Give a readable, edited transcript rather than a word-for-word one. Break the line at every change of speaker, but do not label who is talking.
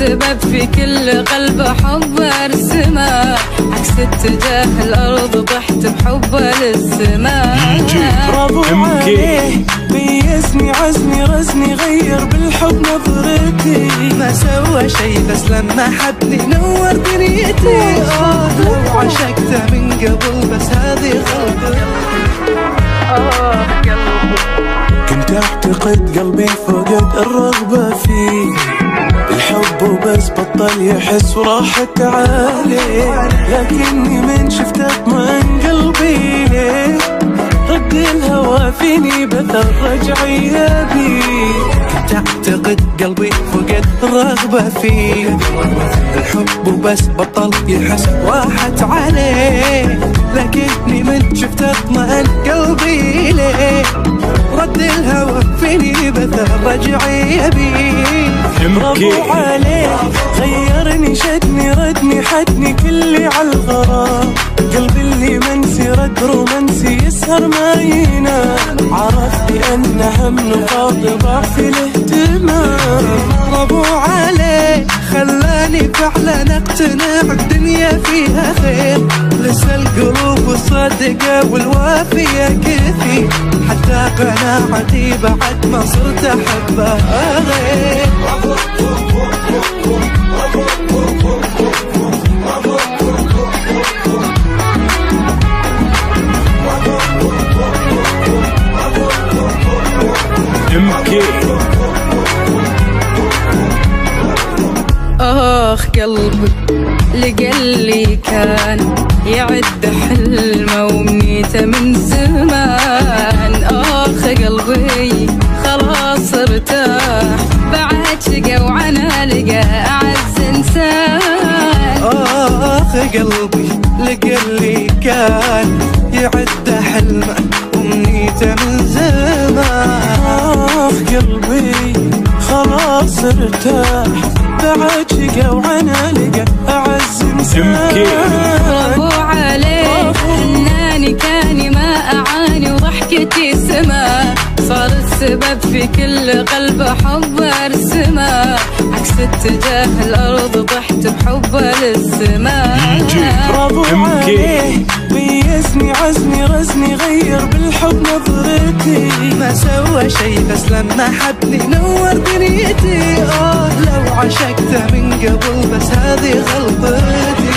السبب في كل قلب حب ارسمه، عكس اتجاه الارض طحت بحبه للسماء.
برافو عليه، ميزني عزمي رزني غير بالحب نظرتي،
ما سوى شي بس لما حبني نور دنيتي. لو عشقته من قبل بس هذه غلطتي.
كنت اعتقد قلبي فقد الرغبة فيه، الحب وبس بطل يحس وراحت عليه، لكني من شفته اطمئن قلبي ليه، رد الهوى فيني بث الرجعية بيه.
كنت اعتقد قلبي فقد الرغبة فيه، الحب وبس بطل يحس راحت عليه، لكني من شفته اطمئن قلبي ليه، رد الهوى فيني بث الرجعية بيه.
برافو عليه، غيرني شدني ردني حدني كلي عالغرام، قلبي اللي منسي رد رومانسي يسهر ما ينام، عرف بأن هم نقاط ضعف الاهتمام.
برافو عليه، خلاني فعلا اقتنع الدنيا فيها خير، لسه القلوب الصادقة والوافية كثير، حتى قناعتي بعد ما صرت احبها غير.
قلبي لقلي كان يعد حلمه ومنيته من زمان. قلبي خلاص ارتاح بعد شقى وعنا لقى أعز إنسان.
قلبي لقلي كان يعد حلمه ومنيته من زمان.
قلبي خلاص ارتاح بعد شقى وعنا لقى أعز إنسان.
برافو عليه، حناني كاني ما أعاني وضحكتي سما، صار السبب في كل قلب حب ارسمه، عكس اتجاه الارض طحت بحبه للسماء.
برافو عليه، ميزني عزمي رزني غير بالحب نظرتي،
ما سوى شي بس لما حبني نور دنيتي. لو عشقته من قبل بس هذه غلطتي.